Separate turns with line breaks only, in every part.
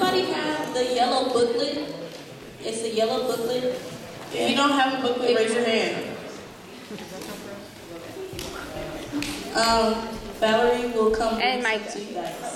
everybody have the yellow booklet? It's the yellow booklet.
If you don't have a booklet, raise your hand.
Valerie will come
And
to
Micah.
you guys.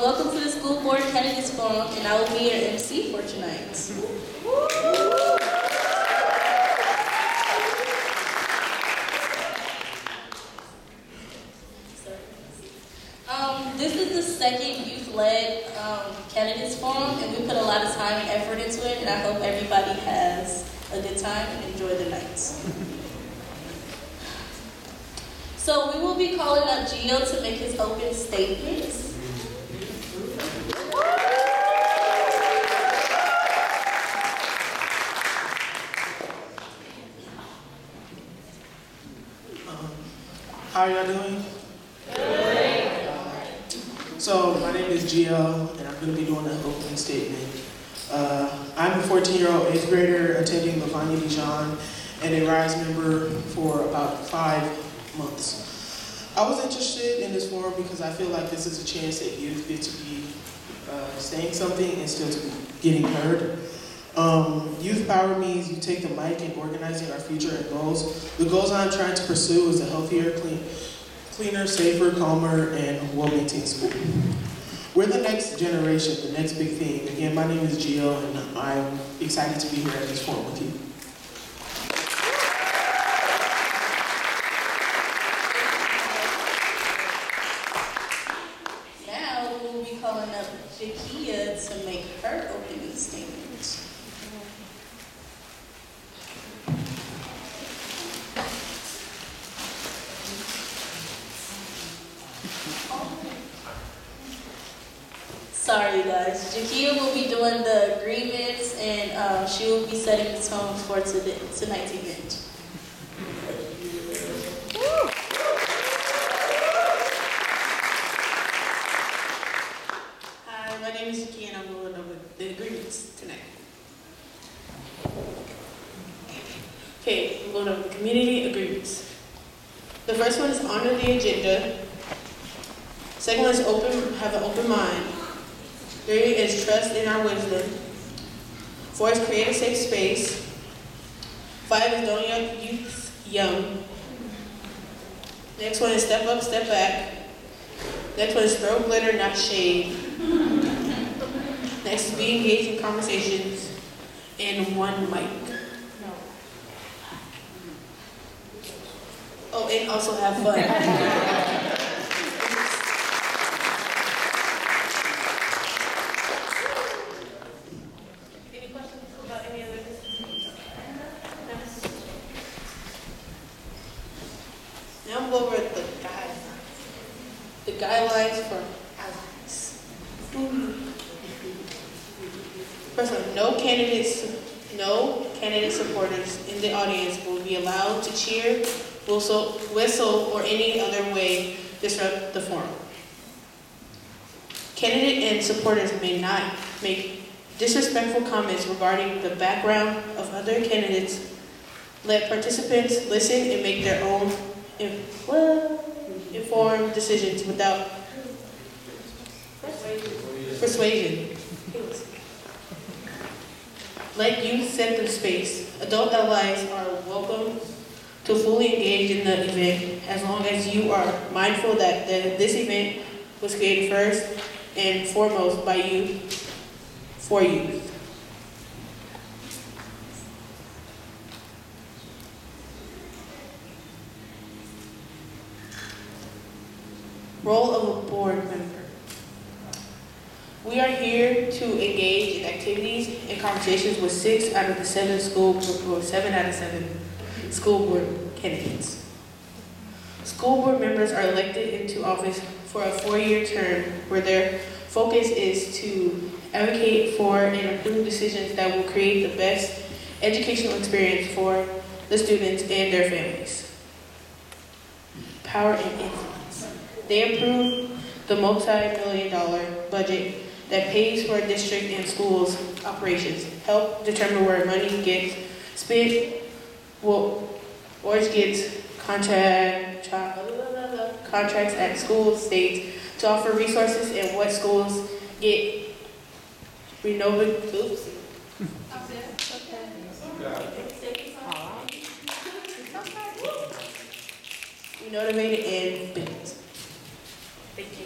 Welcome to the School Board Candidates Forum, and I will be your MC for tonight. This is the second youth-led Candidates Forum, and we put a lot of time and effort into it, and I hope everybody has a good time and enjoy the nights. So we will be calling up Gio to make his opening statements.
How are y'all doing? Good. So my name is Gio, and I'm going to be doing an opening statement. I'm a 14-year-old 8th grader attending Lafayette Dijon and a Ryse member for about 5 months. I was interested in this forum because I feel like this is a chance that youth get to be saying something and still to be getting heard. Youth power means you take the mic in organizing our future and goals. The goals I'm trying to pursue is a healthier, cleaner, safer, calmer, and well-maintained school. We're the next generation, the next big thing. Again, my name is Gio, and I'm excited to be here at this forum with you.
Now we will be calling up Jakia to make her opening statement. Sorry, you guys. Jakia will be doing the agreements, and she will be setting the tone for tonight's event.
Hi, my name is Jakia, and I'm going over the agreements tonight. Okay, I'm going over the community agreements. The first one is honor the agenda. Second one is have an open mind. 3 is trust in our wisdom. 4 is create a safe space. 5 is don't young youth young. Next one is step up, step back. Next one is throw glitter, not shade. Next is be engaged in conversations. And 1 mic. Oh, and also have fun. Over the guidelines for allies. First one, no candidate supporters in the audience will be allowed to cheer, whistle, or any other way disrupt the forum. Candidate and supporters may not make disrespectful comments regarding the background of other candidates. Let participants listen and make their own informed decisions without persuasion. Let youth set the space. Adult allies are welcome to fully engage in the event as long as you are mindful that this event was created first and foremost by youth, for youth. Role of a board member. We are here to engage in activities and conversations with 7 out of 7 school board candidates. School board members are elected into office for a 4-year term where their focus is to advocate for and approve decisions that will create the best educational experience for the students and their families. Power and influence. They approve the multi-million-dollar budget that pays for district and schools operations, help determine where money gets spent, or gets contracts at schools, states, to offer resources and what schools get renovated and built. Thank you.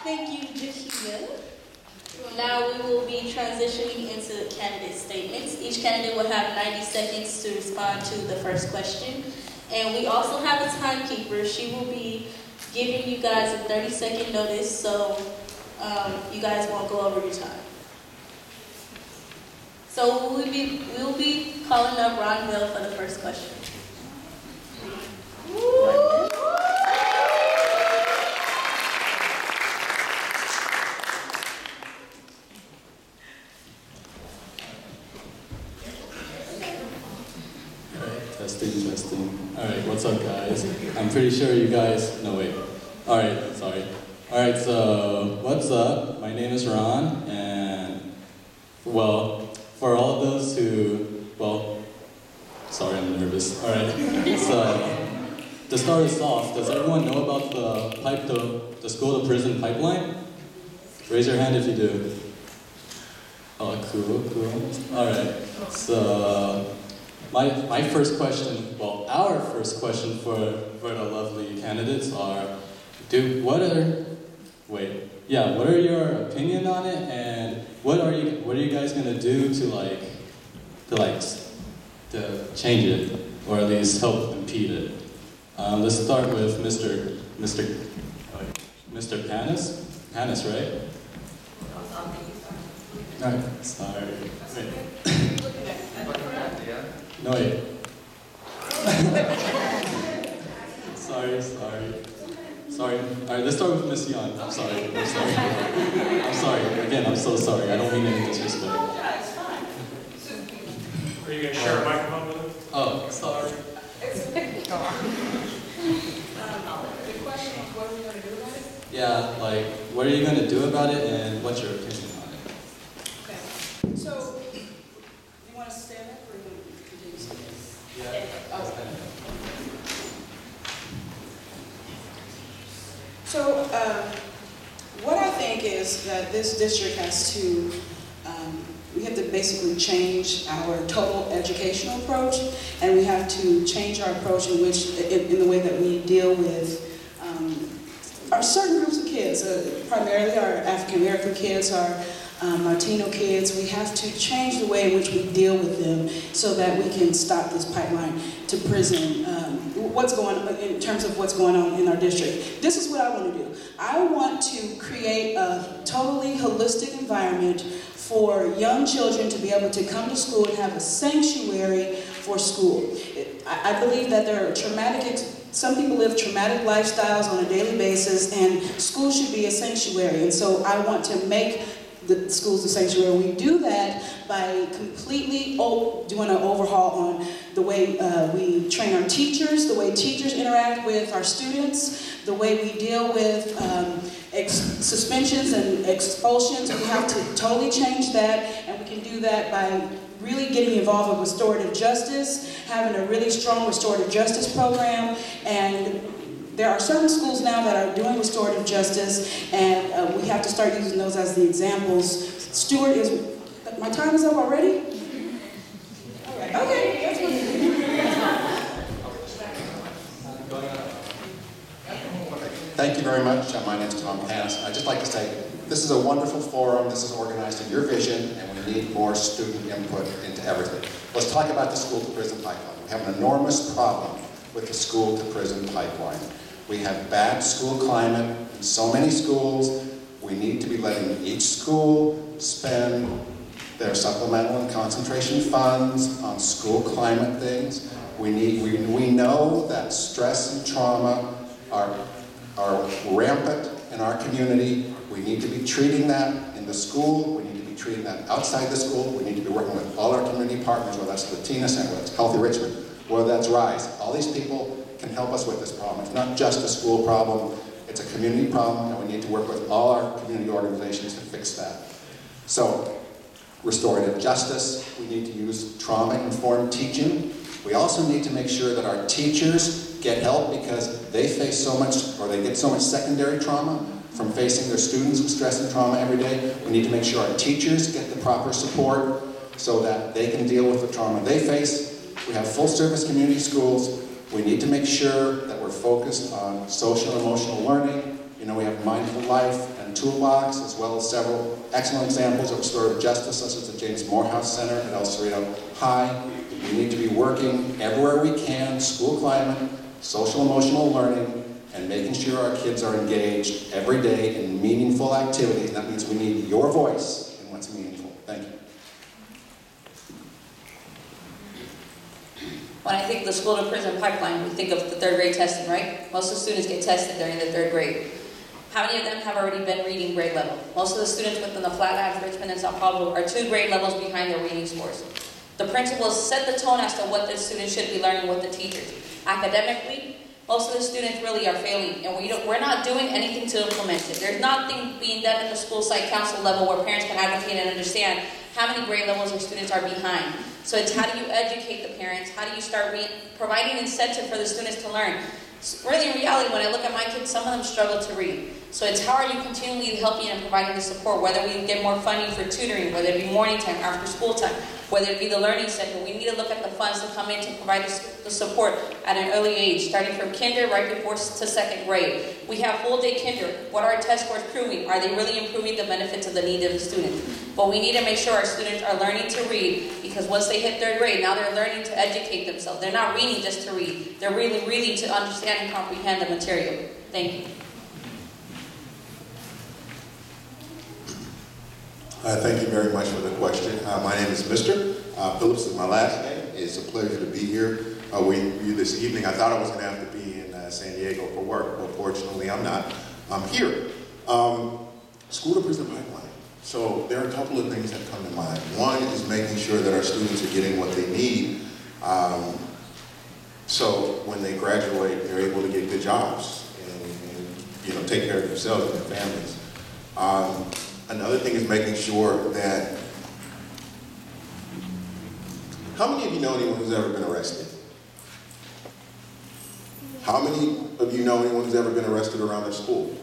Thank you, Jakia. Now we will be transitioning into candidate statements. Each candidate will have 90 seconds to respond to the first question. And we also have a timekeeper. She will be giving you guys a 30-second notice, so you guys won't go over your time. So we'll be calling up Ron Mill for the first question.
Testing. Alright, what's up guys? I'm pretty sure you guys, no wait. Alright, sorry. Alright, so what's up? My name is Ron, and well, for all of those who, well, sorry I'm nervous. Alright, so to start us off, does everyone know about the school to prison pipeline? Raise your hand if you do. Oh, cool. Alright, so my first question, well, our first question for the lovely candidates are, what are your opinion on it, and what are you guys gonna do to change it, or at least help impede it? Let's start with Mr. Panis, right? Alright, sorry. Wait. No, wait. Sorry. Alright, let's start with Miss Young. I'm sorry. Again, I'm so sorry. I don't mean any disrespect.
Are you going to share a microphone with him?
Oh, sorry.
The question is, what are we going to do about it?
Yeah, what are you going to do about it, and what's your opinion on it?
Okay. So, do you want to stand up, or do you want to continue sitting?
Yeah.
So, what I think is that this district has to, we have to basically change our total educational approach, and we have to change our approach in the way that we deal with our certain groups of kids, primarily our African American kids, our Latino kids. We have to change the way in which we deal with them so that we can stop this pipeline to prison. In terms of what's going on in our district. This is what I want to do. I want to create a totally holistic environment for young children to be able to come to school and have a sanctuary for school. I believe that there are some people live traumatic lifestyles on a daily basis, and school should be a sanctuary. And so I want to make the schools a sanctuary. We do that by completely doing an overhaul on the way we train our teachers, the way teachers interact with our students, the way we deal with suspensions and expulsions. We have to totally change that, and we can do that by really getting involved with restorative justice, having a really strong restorative justice program, and there are certain schools now that are doing restorative justice, and we have to start using those as the examples. Stewart is, my time is up already? All right, okay, that's what
Thank you very much. My name is Tom Pass. I'd just like to say, this is a wonderful forum. This is organized in your vision, and we need more student input into everything. Let's talk about the school-to-prison pipeline. We have an enormous problem with the school-to-prison pipeline. We have bad school climate in so many schools. We need to be letting each school spend their supplemental and concentration funds on school climate things. We know that stress and trauma are rampant in our community. We need to be treating that in the school. We need to be treating that outside the school. We need to be working with all our community partners, whether that's Latina Center, whether that's Healthy Richmond, whether that's Ryse. All these people can help us with this problem. It's not just a school problem. It's a community problem, and we need to work with all our community organizations to fix that. So, restorative justice. We need to use trauma-informed teaching. We also need to make sure that our teachers get help because they face so much, or they get so much secondary trauma from facing their students with stress and trauma every day. We need to make sure our teachers get the proper support so that they can deal with the trauma they face. We have full-service community schools. We need to make sure that we're focused on social and emotional learning. You know, we have Mindful Life and Toolbox, as well as several excellent examples of restorative justice, such as the James Morehouse Center at El Cerrito High. We need to be working everywhere we can, school climate, social emotional learning, and making sure our kids are engaged every day in meaningful activities. That means we need your voice in what's meaningful. Thank you.
When I think of the school-to-prison pipeline, we think of the third grade testing, right? Most of the students get tested during the third grade. How many of them have already been reading grade level? Most of the students within the Flatlands, Richmond, and Sao Paulo are 2 grade levels behind their reading scores. The principals set the tone as to what the students should be learning with the teachers. Academically, most of the students really are failing, and we're not doing anything to implement it. There's nothing being done at the school site council level where parents can advocate and understand how many grade levels their students are behind. So it's how do you educate the parents? How do you start providing incentive for the students to learn? Really, in reality, when I look at my kids, some of them struggle to read. So it's how are you continually helping and providing the support, whether we get more funding for tutoring, whether it be morning time, after school time, whether it be the learning center. We need to look at the funds to come in to provide the support at an early age, starting from kinder right before to 2nd grade. We have full day kinder. What are our test scores proving? Are they really improving the benefits of the need of the student? But we need to make sure our students are learning to read, because once they hit 3rd grade, now they're learning to educate themselves. They're not reading just to read. They're really reading to understand and comprehend the material. Thank you.
Thank you very much for the question. My name is Mr. Phillips is my last name. It's a pleasure to be here with you this evening. I thought I was going to have to be in San Diego for work, but fortunately I'm not. I'm here. School to prison pipeline. So there are a couple of things that come to mind. One is making sure that our students are getting what they need so when they graduate they're able to get good jobs and take care of themselves and their families. Another thing is making sure that, how many of you know anyone who's ever been arrested? How many of you know anyone who's ever been arrested around their school?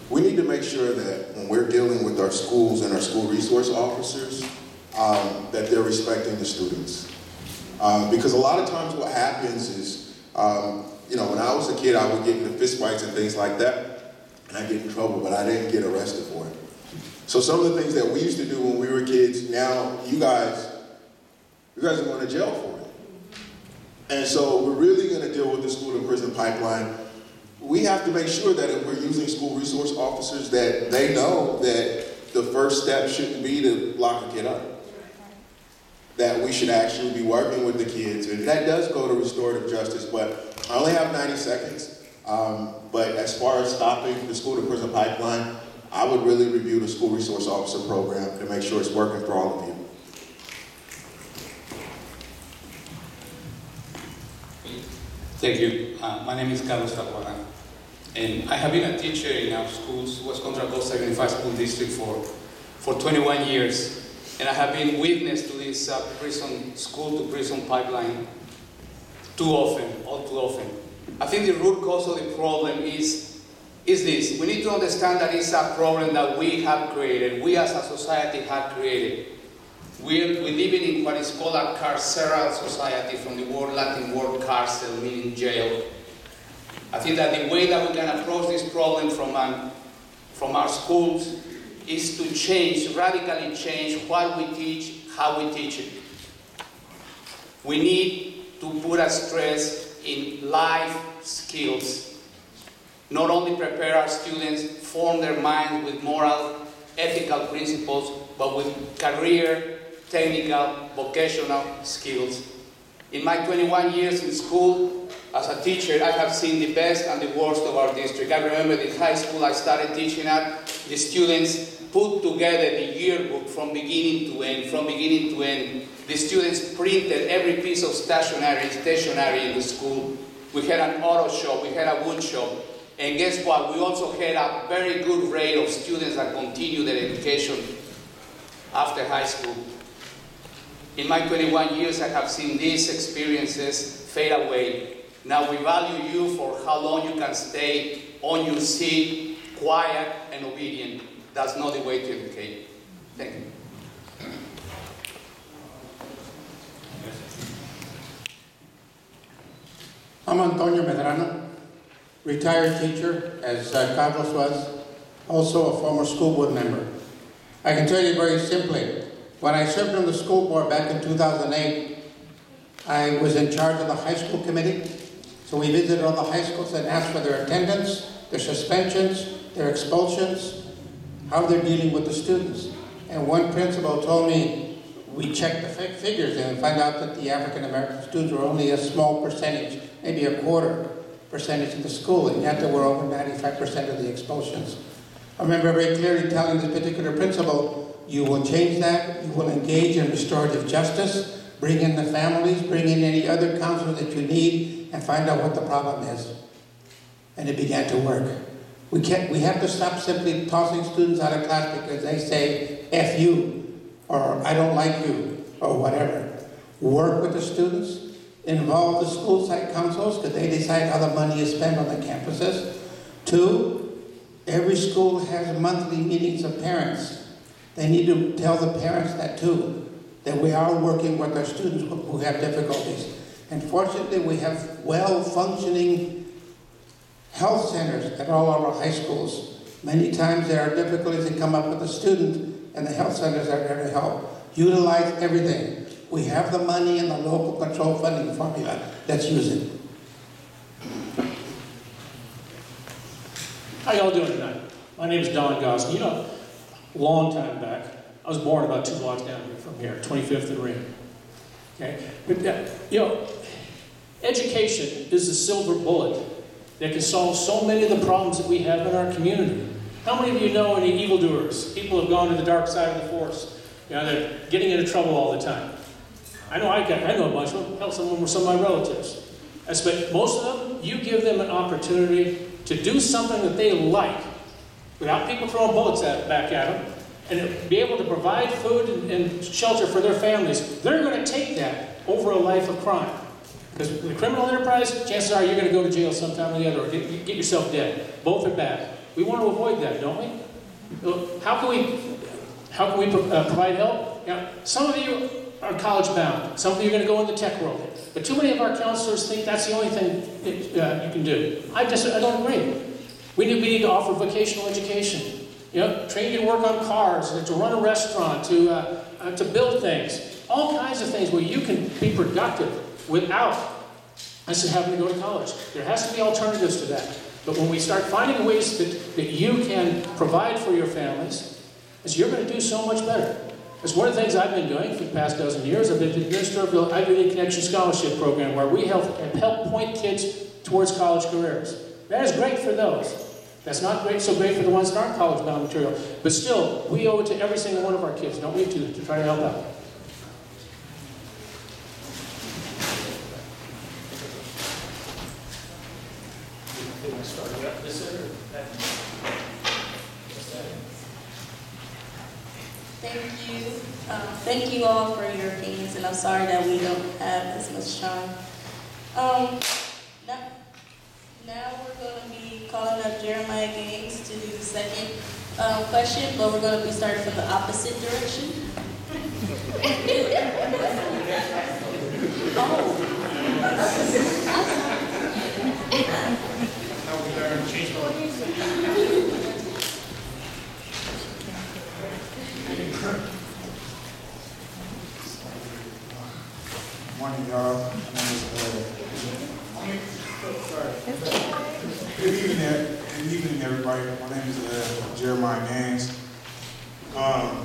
We need to make sure that when we're dealing with our schools and our school resource officers, that they're respecting the students. Because a lot of times what happens is, when I was a kid, I would get into fist fights and things like that. And I get in trouble, but I didn't get arrested for it. So some of the things that we used to do when we were kids, now you guys are going to jail for it. And so we're really going to deal with the school to prison pipeline. We have to make sure that if we're using school resource officers, that they know that the first step shouldn't be to lock a kid up. That we should actually be working with the kids. And that does go to restorative justice, but I only have 90 seconds. But as far as stopping the school to prison pipeline, I would really review the school resource officer program to make sure it's working for all of you.
Thank you. My name is Carlos Tacuara, and I have been a teacher in our schools, West Contra Costa Unified School District for 21 years, and I have been witness to this school to prison pipeline all too often. I think the root cause of the problem is this. We need to understand that it's a problem that we have created, we as a society have created. We're living in what is called a carceral society, from the Latin word carcel, meaning jail. I think that the way that we can approach this problem from our schools is to change, radically change what we teach, how we teach it. We need to put a stress in life skills. Not only prepare our students, form their minds with moral, ethical principles, but with career, technical, vocational skills. In my 21 years in school, as a teacher, I have seen the best and the worst of our district. I remember in high school I started teaching at, the students put together the yearbook from beginning to end. The students printed every piece of stationery in the school. We had an auto shop, we had a wood shop. And guess what? We also had a very good rate of students that continue their education after high school. In my 21 years, I have seen these experiences fade away. Now we value you for how long you can stay on your seat, quiet and obedient. That's not the way to educate. Thank you.
I'm Antonio Medrano, retired teacher, as Carlos was, also a former school board member. I can tell you very simply, when I served on the school board back in 2008, I was in charge of the high school committee. So we visited all the high schools and asked for their attendance, their suspensions, their expulsions, how they're dealing with the students. And one principal told me, we checked the figures and found out that the African American students were only a small percentage, maybe a quarter percentage of the school, and yet there were over 95% of the expulsions. I remember very clearly telling this particular principal, you will change that, you will engage in restorative justice, bring in the families, bring in any other counselor that you need, and find out what the problem is. And it began to work. We have to stop simply tossing students out of class because they say, F you, or I don't like you, or whatever. Work with the students, involve the school site councils because they decide how the money is spent on the campuses. 2, every school has monthly meetings of parents. They need to tell the parents that too, that we are working with our students who have difficulties. And fortunately, we have well-functioning health centers at all of our high schools. Many times there are difficulties that come up with the student, and the health centers are there to help. Utilize everything. We have the money in the local control funding formula. Let's use it.
How y'all doing tonight? My name is Don Gosney. You know, a long time back, I was born about 2 blocks down here from here, 25th and Ring. Okay? But, you know, education is the silver bullet that can solve so many of the problems that we have in our community. How many of you know any evildoers? People have gone to the dark side of the force. You know, they're getting into trouble all the time. I know a bunch of them. Hell, some of them were some of my relatives. But most of them, you give them an opportunity to do something that they like without people throwing bullets back at them, and be able to provide food and shelter for their families. They're going to take that over a life of crime. Because with the criminal enterprise, chances are you're going to go to jail sometime or the other, or get yourself dead. Both are bad. We want to avoid that, don't we? How can we provide help? Now, some of you are college bound. Some of you are going to go in the tech world. But too many of our counselors think that's the only thing that you can do. I don't agree. We need to offer vocational education. You know, train you to work on cars, to run a restaurant, to build things. All kinds of things where you can be productive without necessarily having to go to college. There has to be alternatives to that. But when we start finding ways that you can provide for your families, you're going to do so much better. It's one of the things I've been doing for the past dozen years. I've been the administrator of the Ivy League Connection Scholarship Program, where we have helped point kids towards college careers. That is great for those. That's not so great for the ones that aren't college-bound material. But still, we owe it to every single one of our kids, don't we, to try to help out.
Thank you all for your opinions, and I'm sorry that we don't have as much time. Now we're going to be calling up Jeremiah Gaines to do the second question, but we're going to be starting from the opposite direction. Oh.
Good evening, everybody. My name is Jeremiah Nance. I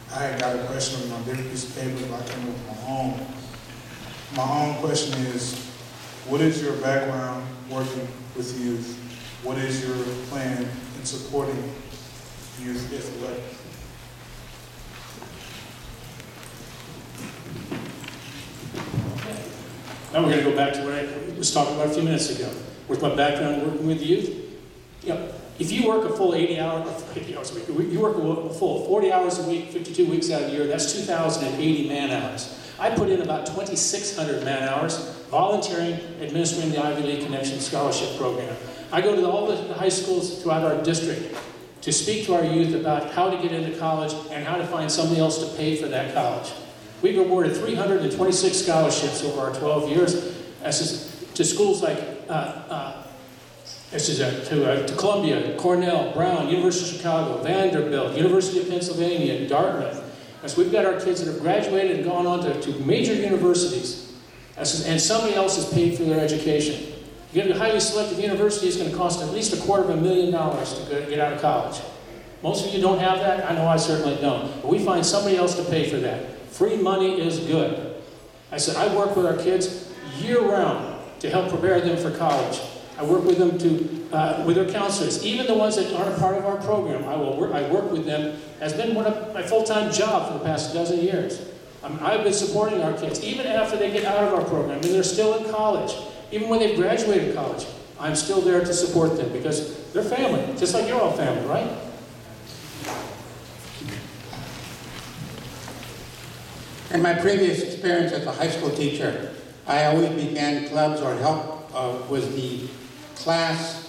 had got a question on my different piece of paper, but I came up with my own. My own question is, what is your background working with youth? What is your plan in supporting youth if elected?
Now we're going to go back to what I was talking about a few minutes ago. With my background working with youth, if you work a full 80 hours a week, you work a full 40 hours a week, 52 weeks out of the year, that's 2,080 man-hours. I put in about 2,600 man-hours volunteering, administering the Ivy League Connection Scholarship Program. I go to all the high schools throughout our district to speak to our youth about how to get into college and how to find somebody else to pay for that college. We've awarded 326 scholarships over our 12 years to schools like to Columbia, Cornell, Brown, University of Chicago, Vanderbilt, University of Pennsylvania, Dartmouth. So we've got our kids that have graduated and gone on to major universities, and somebody else has paid for their education. You get a highly selective university, it's going to cost at least $250,000 to get out of college. Most of you don't have that. I know I certainly don't. But we find somebody else to pay for that. Free money is good. I said, I work with our kids year-round to help prepare them for college. I work with them with their counselors. Even the ones that aren't a part of our program, I work with them. Has been one of my full-time job for the past 12 years. I've been supporting our kids, even after they get out of our program, and they're still in college. Even when they've graduated college, I'm still there to support them because they're family, just like you're all family, right?
In my previous experience as a high school teacher, I always began clubs or helped with the class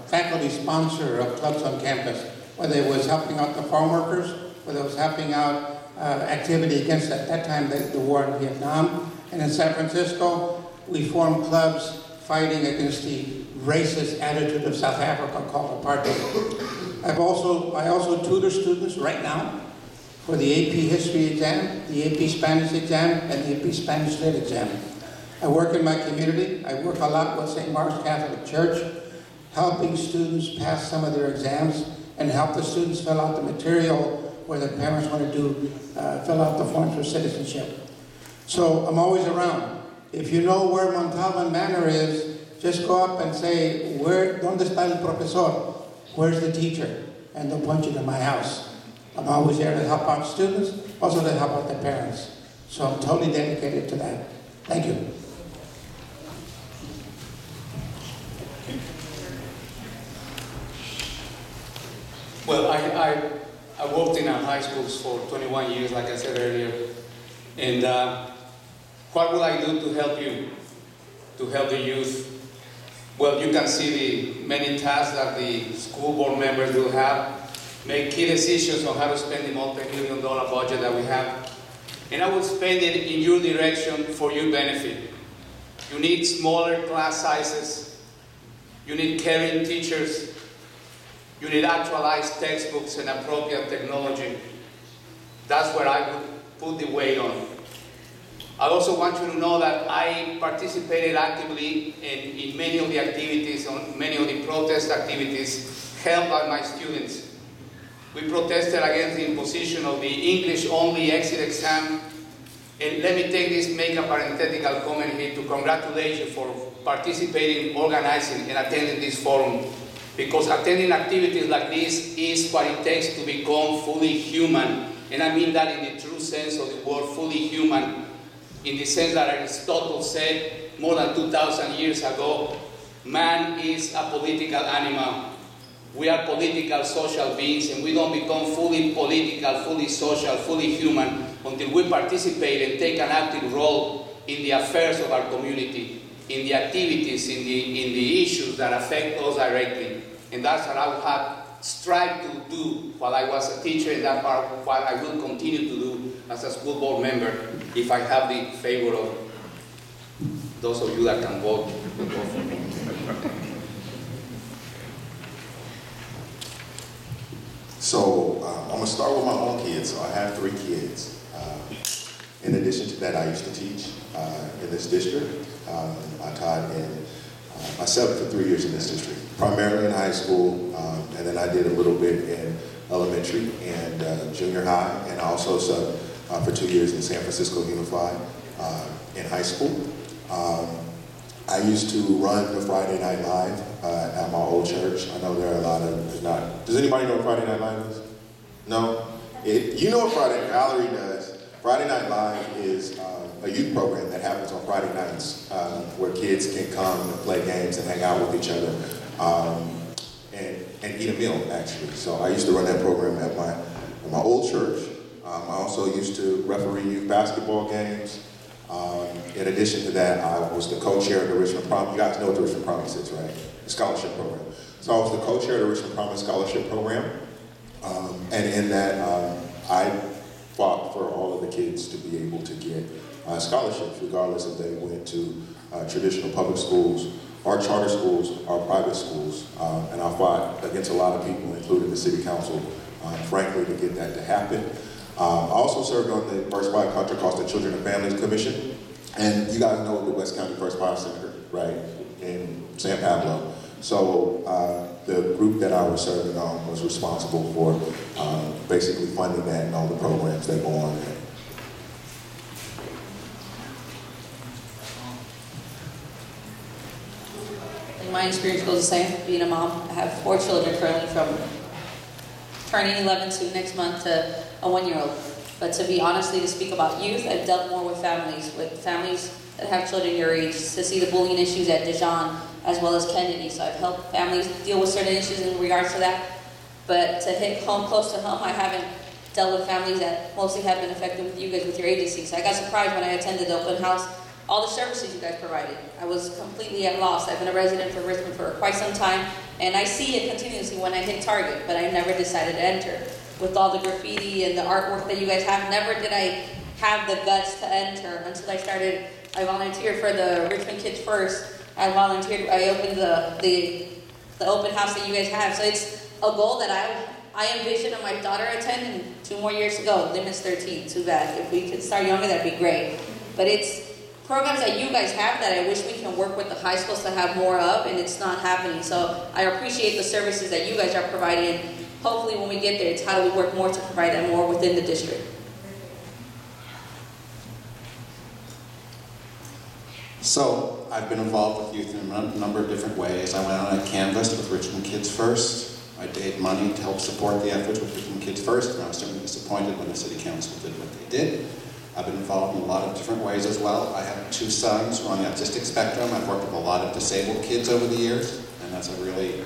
faculty sponsor of clubs on campus, whether it was helping out the farm workers, whether it was helping out activity against, at that time, the war in Vietnam. And in San Francisco, we formed clubs fighting against the racist attitude of South Africa called apartheid. I also tutor students right now for the AP History exam, the AP Spanish exam, and the AP Spanish Lit exam. I work in my community. I work a lot with St. Mark's Catholic Church, helping students pass some of their exams and help the students fill out the material where their parents want to fill out the forms for citizenship. So I'm always around. If you know where Montalban Manor is, just go up and say, ¿Dónde está el profesor? Where's the teacher? And they'll point you to my house. I'm always there to help out students, also to help out their parents. So I'm totally dedicated to that. Thank you.
Well, I worked in high schools for 21 years, like I said earlier. And what will I do to help you, to help the youth? Well, you can see the many tasks that the school board members will have. Make key decisions on how to spend the multi-million-dollar budget that we have. And I will spend it in your direction for your benefit. You need smaller class sizes. You need caring teachers. You need actualized textbooks and appropriate technology. That's where I would put the weight on. I also want you to know that I participated actively in many of the activities, on many of the protest activities held by my students. We protested against the imposition of the English-only exit exam. And let me make a parenthetical comment here to congratulate you for participating, organizing, and attending this forum. Because attending activities like this is what it takes to become fully human. And I mean that in the true sense of the word, fully human. In the sense that Aristotle said more than 2,000 years ago, man is a political animal. We are political, social beings, and we don't become fully political, fully social, fully human until we participate and take an active role in the affairs of our community, in the activities, in the issues that affect us directly. And that's what I would have strived to do while I was a teacher, and that's what I will continue to do as a school board member if I have the favor of those of you that can vote for me.
So I'm going to start with my own kids. So I have 3 kids. In addition to that, I used to teach in this district. I taught in, I served for 3 years in this district, primarily in high school, and then I did a little bit in elementary and junior high, and I also served for 2 years in San Francisco Unified in high school. I used to run the Friday Night Live at my old church. I know there are a lot of, does anybody know what Friday Night Live is? No? You know what Valerie does. Friday Night Live is a youth program that happens on Friday nights where kids can come and play games and hang out with each other and eat a meal, actually. So I used to run that program at my old church. I also used to referee youth basketball games. In addition to that, I was the co-chair of the Richmond Promise. You guys know what the Richmond Promise is, right? The scholarship program. So I was the co-chair of the Richmond Promise scholarship program. And in that, I fought for all of the kids to be able to get scholarships, regardless if they went to traditional public schools, or charter schools, or private schools. And I fought against a lot of people, including the city council, frankly, to get that to happen. I also served on the First Five Contra Costa Children and Families Commission. And you guys know the West County First Five Center, right, in San Pablo. So the group that I was serving on was responsible for basically funding that and all the programs that go on there.
My experience goes the same, being a mom. I have 4 children currently, from turning 11 to next month to a 1-year-old. But to be honestly, to speak about youth, I've dealt more with families that have children your age, to see the bullying issues at Dijon as well as Kennedy. So I've helped families deal with certain issues in regards to that. But to hit home, close to home, I haven't dealt with families that mostly have been affected with you guys, with your agency. So I got surprised when I attended the open house, all the services you guys provided. I was completely at loss. I've been a resident for Richmond for quite some time, and I see it continuously when I hit Target, but I never decided to enter. With all the graffiti and the artwork that you guys have, never did I have the guts to enter until I volunteered for the Richmond Kids First. I opened the open house that you guys have. So it's a goal that I envision of my daughter attending 2 more years to go. Limit's 13, too bad. If we could start younger, that'd be great. But it's programs that you guys have that I wish we can work with the high schools to have more of, and it's not happening. So I appreciate the services that you guys are providing. Hopefully when we get there, it's how do we work more to provide that more within the district.
So I've been involved with youth in a number of different ways. I went on a canvas with Richmond Kids First. I gave money to help support the efforts with Richmond Kids First, and I was certainly disappointed when the city council did what they did. I've been involved in a lot of different ways as well. I have 2 sons who are on the autistic spectrum. I've worked with a lot of disabled kids over the years, and that's a really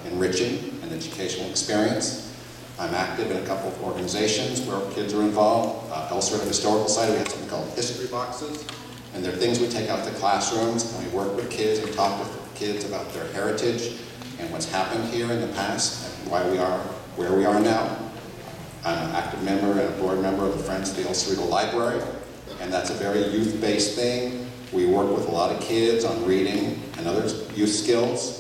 enriching and educational experience. I'm active in a couple of organizations where kids are involved. Elsewhere at the Historical Society, we have something called history boxes, and they're things we take out to classrooms, and we work with kids and talk with kids about their heritage and what's happened here in the past and why we are where we are now. I'm an active member and a board member of the Friends of the El Cerrito Library, and that's a very youth-based thing. We work with a lot of kids on reading and other youth skills.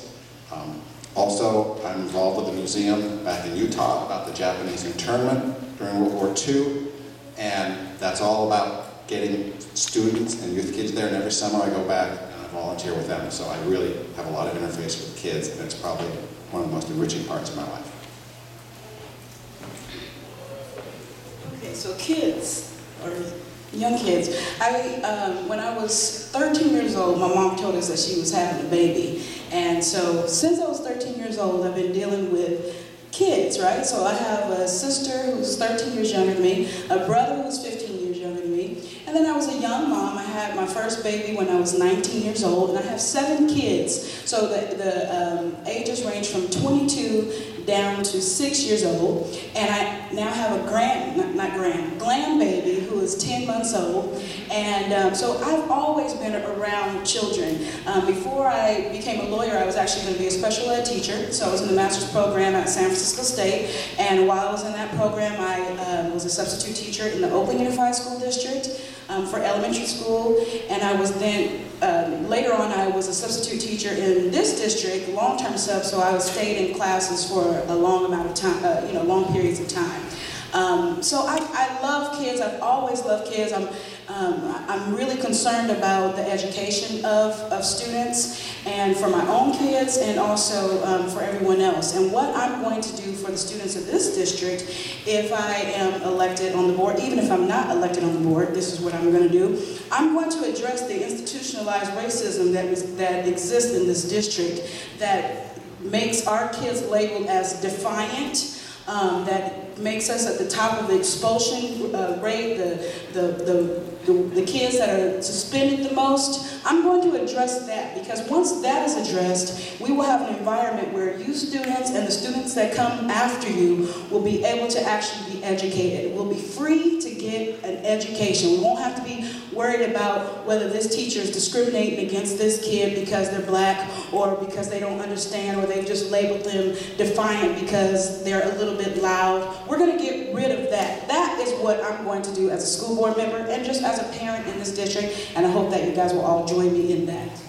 Also, I'm involved with a museum back in Utah about the Japanese internment during World War II, and that's all about getting students and youth kids there, and every summer I go back and I volunteer with them. So I really have a lot of interface with kids, and it's probably one of the most enriching parts of my life.
Okay, so kids, or young kids. When I was 13 years old, my mom told us that she was having a baby. And so since I was 13 years old, I've been dealing with kids, right? So I have a sister who's 13 years younger than me, a brother who's 15 years younger than me. And then I was a young mom. I had my first baby when I was 19 years old, and I have 7 kids. So the ages range from 22 down to 6 years old. And I now have a glam baby who is 10 months old. And so I've always been around children. Before I became a lawyer, I was actually going to be a special ed teacher. So I was in the master's program at San Francisco State. And while I was in that program, I was a substitute teacher in the Oakland Unified School District for elementary school. And I was then, later on, I was a substitute teacher in this district, long-term sub, so I stayed in classes for a long amount of time, long periods of time. So I love kids. I've always loved kids. I'm really concerned about the education of students, and for my own kids and also for everyone else. And what I'm going to do for the students of this district, if I am elected on the board, even if I'm not elected on the board, this is what I'm going to do. I'm going to address the institutionalized racism that exists in this district, that makes our kids labeled as defiant, that makes us at the top of the expulsion rate, the kids that are suspended the most. I'm going to address that, because once that is addressed, we will have an environment where you students and the students that come after you will be able to actually be educated. We'll be free to get an education. We won't have to be worried about whether this teacher is discriminating against this kid because they're black, or because they don't understand, or they've just labeled them defiant because they're a little bit loud. We're going to get rid of that. That is what I'm going to do as a school board member and just as a parent in this district, and I hope that you guys will all join me in that.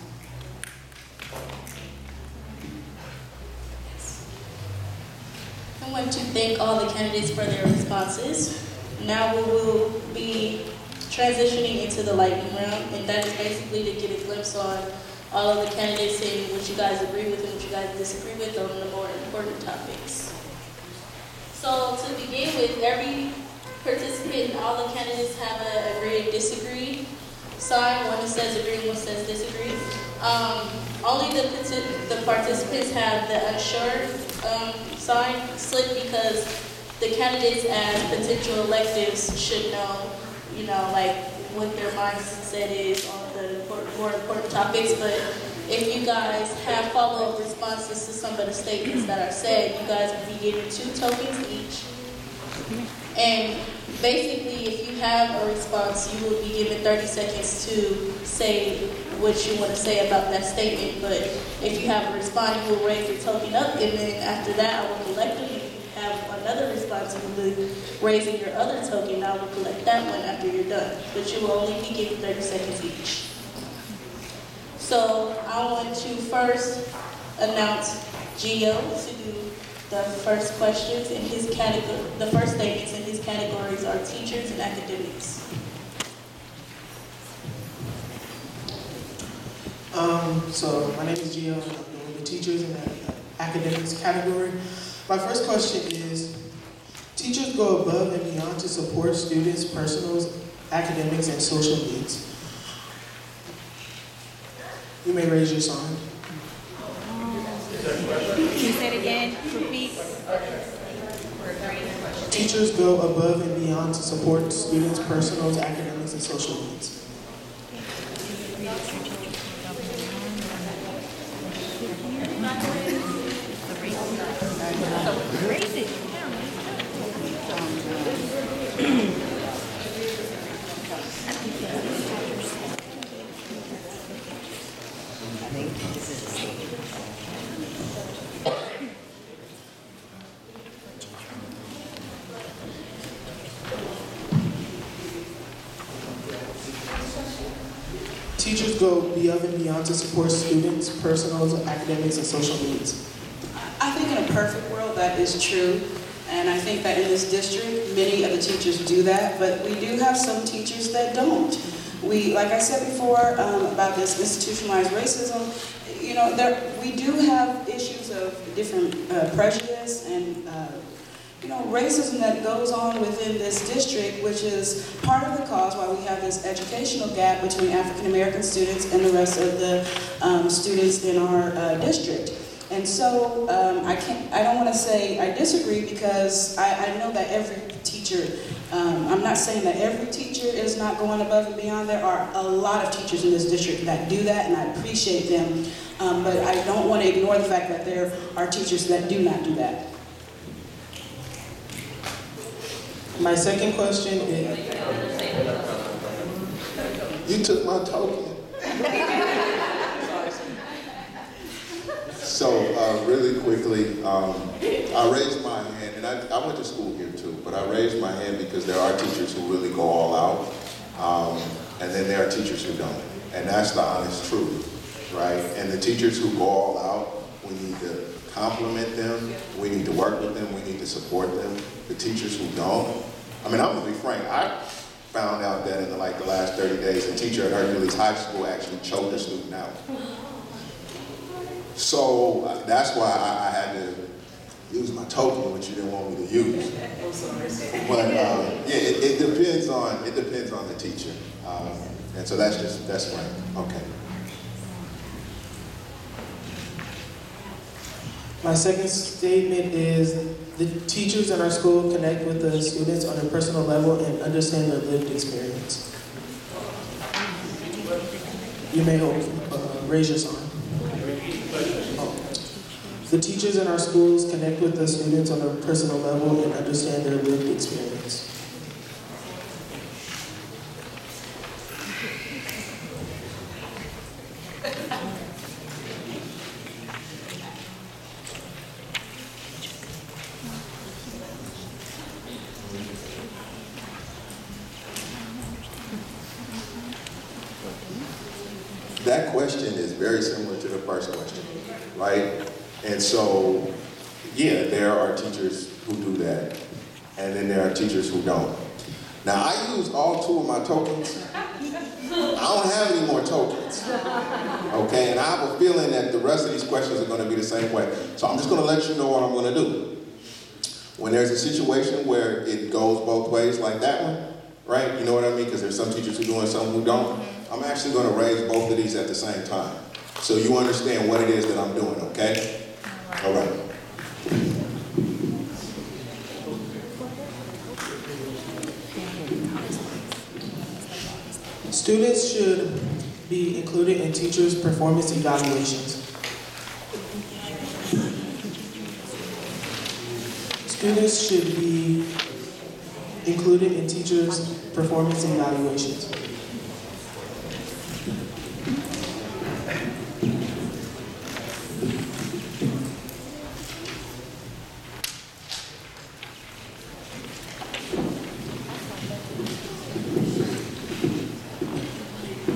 I want to thank all the candidates for their responses. Now we will be transitioning into the lightning round, and that is basically to get a glimpse on all of the candidates and what you guys agree with and what you guys disagree with on the more important topics. So to begin with, every participant and all the candidates have a agree and disagree sign. One says agree, one says disagree. Only the participants have the unsure sign slip, because the candidates as potential electives should know, like what their mindset is on the more important topics. But if you guys have follow-up responses to some of the statements that are said, you guys will be given 2 tokens each. And basically, if you have a response, you will be given 30 seconds to say what you want to say about that statement. But if you have a response, you will raise your token up, and then after that, I will collect them. If you have another response, you will be raising your other token. I will collect that one after you're done. But you will only be given 30 seconds each. So I want to first announce Gio to do the first questions in his category. The first statements in his categories are teachers and academics.
So my name is Gio, and I'm doing the teachers and academics category. My first question is, teachers go above and beyond to support students' personal, academics, and social needs. You may raise your sign.
Can you say it again? Repeat.
Teachers go above and beyond to support students' personal, academics, and social needs.
Raise it.
Teachers go above and beyond to support students' personal, academics, and social needs.
I think in a perfect world that is true, and I think that in this district many of the teachers do that, but we do have some teachers that don't. Like I said before about this institutionalized racism, we do have issues of different prejudice and racism that goes on within this district, which is part of the cause why we have this educational gap between African American students and the rest of the students in our district. And so I don't want to say I disagree, because I know that every teacher, I'm not saying that every teacher is not going above and beyond. There are a lot of teachers in this district that do that, and I appreciate them. But I don't want to ignore the fact that there are teachers that do not do that.
My second question is...
You took my token. So really quickly, I raised my hand, and I went to school here too, but I raised my hand because there are teachers who really go all out, and then there are teachers who don't. And that's the honest truth, right? And the teachers who go all out, we need to compliment them, we need to work with them, we need to support them. The teachers who don't, I'm gonna be frank, found out that in the last 30 days, a teacher at Hercules High School actually choked a student out. So that's why I had to use my token, which you didn't want me to use. But yeah, it depends on the teacher, and so that's right. Okay.
My second statement is the teachers in our school connect with the students on a personal level and understand their lived experience. You may raise your sign. The teachers in our schools connect with the students on a personal level and understand their lived experience.
That question is very similar to the first question, right? And so, yeah, there are teachers who do that, and then there are teachers who don't. Now, I used all 2 of my tokens. I don't have any more tokens, okay? And I have a feeling that the rest of these questions are going to be the same way. So I'm just going to let you know what I'm going to do. When there's a situation where it goes both ways, like that one, right? You know what I mean? Because there's some teachers who do and some who don't. I'm actually going to raise both of these at the same time, so you understand what it is that I'm doing, okay? All right.
Students should be included in teachers' performance evaluations. Students should be included in teachers' performance evaluations.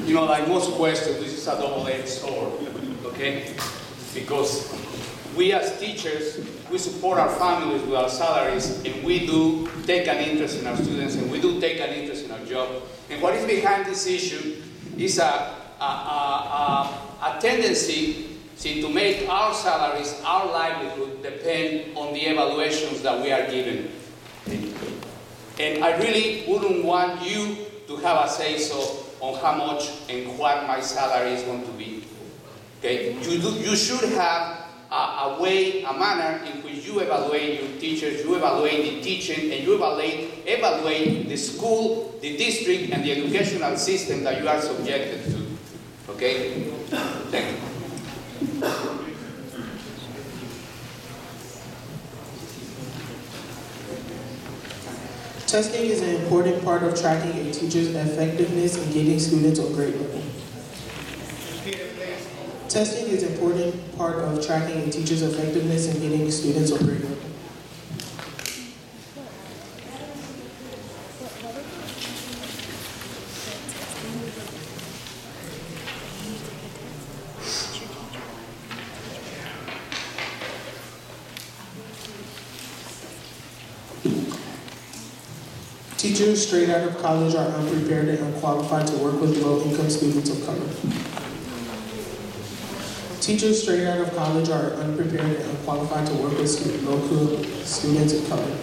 You know, like most questions, this is a double-edged sword, okay? Because we as teachers, we support our families with our salaries, and we do take an interest in our students, and we do take an interest in our job. And what is behind this issue is a tendency to make our salaries, our livelihood, depend on the evaluations that we are given. And I really wouldn't want you to have a say-so on how much and what my salary is going to be. Okay? You should have a way, a manner in which you evaluate your teachers, you evaluate the teaching, and you evaluate the school, the district, and the educational system that you are subjected to. Okay? Thank you.
Testing is an important part of tracking a teacher's effectiveness in getting students on grade level. Testing is an important part of tracking a teacher's effectiveness in getting students on grade level. Teachers straight out of college are unprepared and unqualified to work with low-income students of color. Teachers straight out of college are unprepared and unqualified to work with local students of color.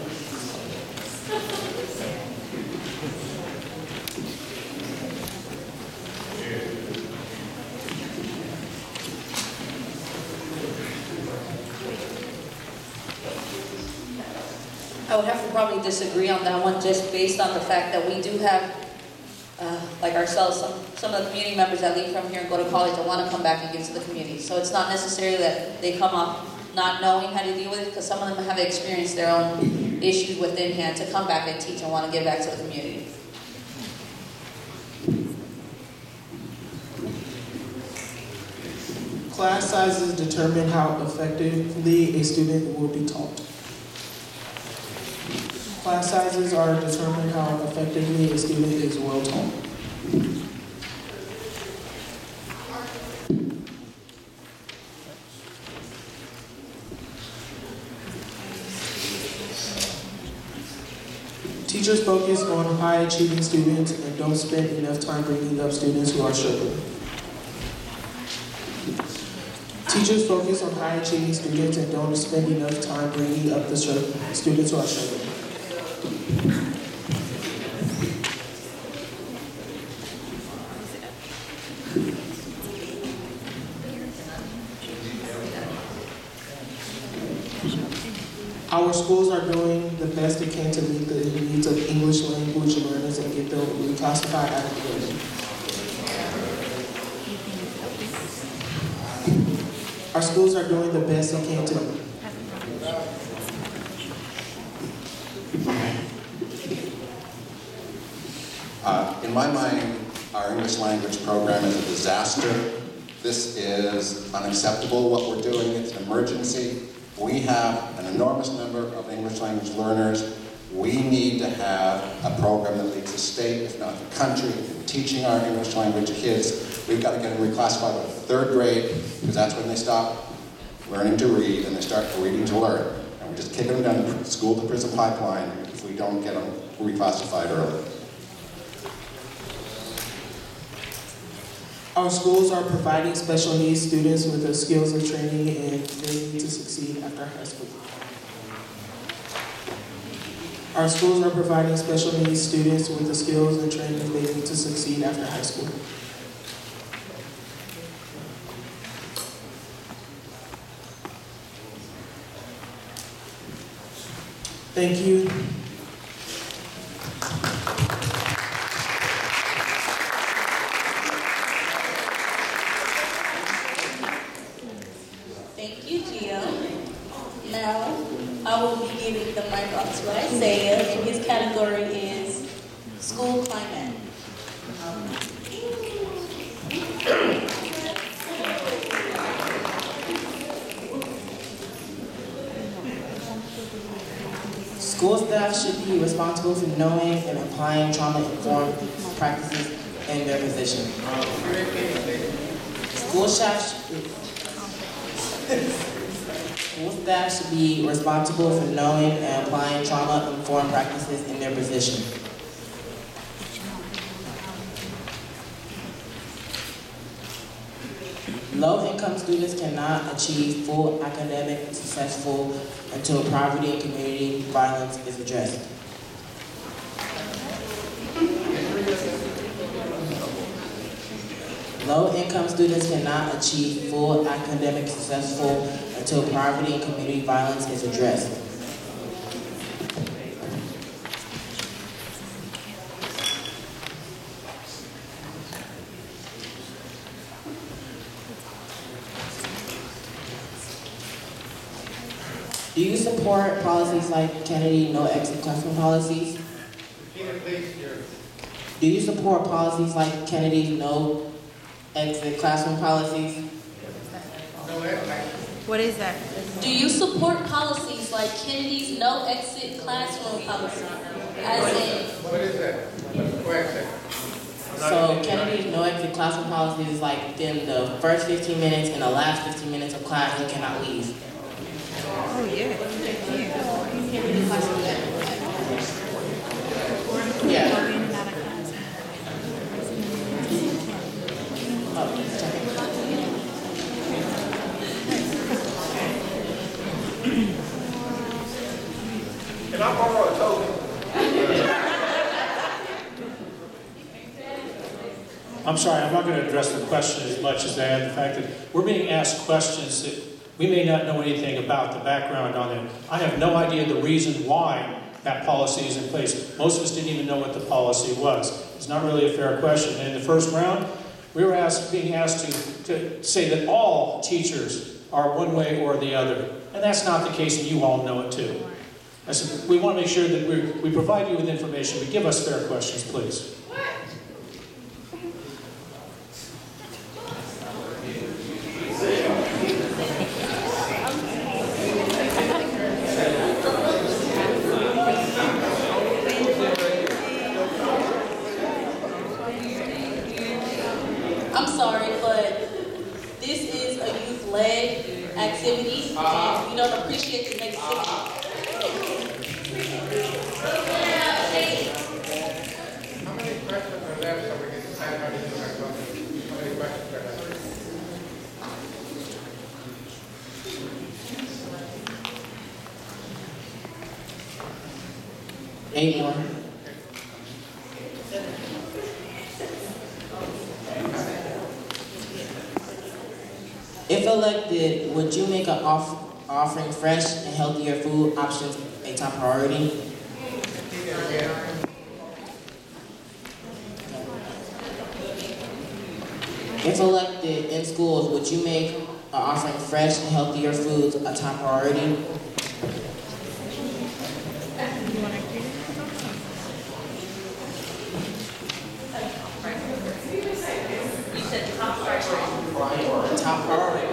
I would have to probably disagree on that one, just based on the fact that we do have, like ourselves, some of the community members that leave from here and go to college and want to come back and give to the community. So it's not necessarily that they come up not knowing how to deal with it, because some of them have experienced their own issues within hand to come back and teach and want to give back to the community.
Class sizes determine how effectively a student will be taught. Class sizes are determined how effectively a student is well taught. Teachers focus on high-achieving students and don't spend enough time bringing up students who are struggling. Teachers focus on high-achieving students and don't spend enough time bringing up the students who are struggling. Our schools are doing the best they can to meet the needs of English language learners and get them reclassified adequately. Our schools are doing the best they can to
in my mind, our English language program is a disaster. This is unacceptable, what we're doing. It's an emergency. We have an enormous number of English language learners. We need to have a program that leads the state, if not the country, in teaching our English language kids. We've got to get them reclassified by the 3rd grade, because that's when they stop learning to read and they start reading to learn. And we're just kicking them down the school-to-prison pipeline if we don't get them reclassified early.
Our schools are providing special needs students with the skills of training and they need to succeed after high school. Our schools are providing special needs students with the skills and training they need to succeed after high school. Thank you.
Thank you, Gio. Now, I will be giving the mic off to Isaiah, and his category is school climate.
School staff should be responsible for knowing and applying trauma-informed practices in their position. School staff should be responsible for knowing and applying trauma-informed practices in their position. Low-income students cannot achieve full academic successful until poverty and community violence is addressed. Low-income students cannot achieve full academic successful until poverty and community violence is addressed. Do you support policies like Kennedy no exit classroom policies? Do you support policies like Kennedy's no exit classroom policies?
What is that?
Do you support policies like Kennedy's no exit classroom policy? As in,
What is that?
So Kennedy's no exit classroom policy is like within the first 15 minutes and the last 15 minutes of class, they cannot leave.
Oh, yeah.
Yeah.
Can I borrow a token?
I'm sorry, I'm not going to address the question as much as I am the fact that we're being asked questions that we may not know anything about the background on it. I have no idea the reason why that policy is in place. Most of us didn't even know what the policy was. It's not really a fair question. And in the first round, we were being asked to say that all teachers are one way or the other. And that's not the case, and you all know it too. I said, we want to make sure that we provide you with information, but give us fair questions, please.
I'm sorry, but this is a youth-led activity, and we don't appreciate the negativity.
8 more. If elected, would you make an offering fresh and healthier food options a top priority? If elected in schools, would you make offering fresh and healthier foods a top priority?
You said top priority.
Top priority.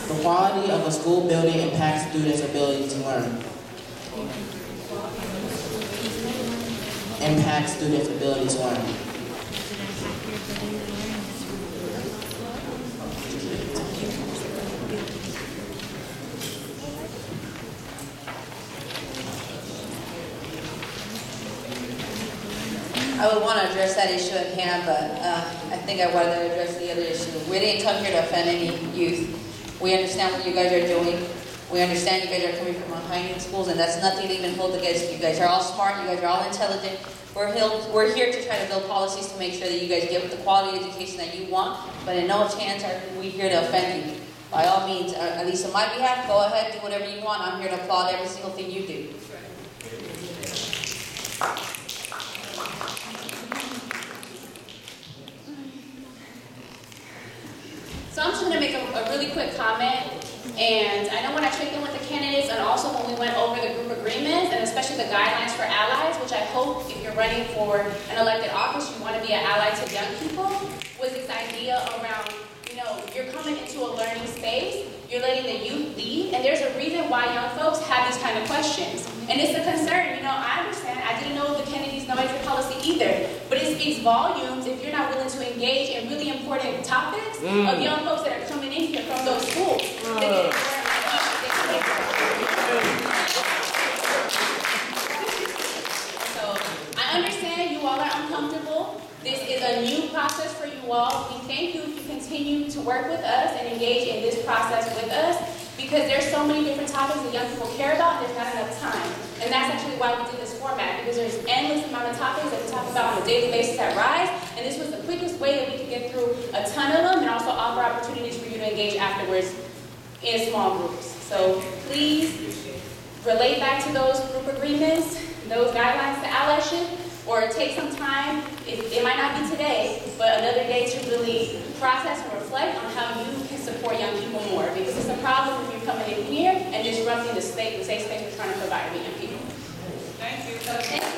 The quality of a school building impacts students' ability to learn. Impacts students' ability to learn.
I would want to address that issue at hand, but I think I'd rather address the other issue. We didn't come here to offend any youth. We understand what you guys are doing. We understand you guys are coming from high-end schools, and that's nothing to even hold against you. You guys are all smart. You guys are all intelligent. We're here to try to build policies to make sure that you guys get the quality education that you want, but in no chance are we here to offend you. By all means, at least on my behalf, go ahead, do whatever you want. I'm here to applaud every single thing you do.
So I'm just going to make a really quick comment. And I know when I checked in with the candidates and also when we went over the group agreements and especially the guidelines for allies, which I hope if you're running for an elected office, you want to be an ally to young people, was this idea around, you're coming into a learning space, you're letting the youth lead, and there's a reason why young folks have these kind of questions. And it's a concern, I understand, I didn't know the Kennedys' no exit policy either, but it speaks volumes if you're not willing to engage in really important topics of young folks that are coming in here from those schools. So I understand you all are uncomfortable. This is a new process for you all. We thank you if you continue to work with us and engage in this process with us, because there's so many different topics that young people care about and there's not enough time. And that's actually why we did this format, because there's endless amount of topics that we talk about on a daily basis at Ryse, and this was the quickest way that we could get through a ton of them and also offer opportunities for you to engage afterwards in small groups. So please relate back to those group agreements, those guidelines to allyship, or take some time, it might not be today, but another day to really process and reflect on how you can support young people more. Because it's a problem if you're coming in here and disrupting the safe space we're trying to provide for young people. Thank you. Thank you.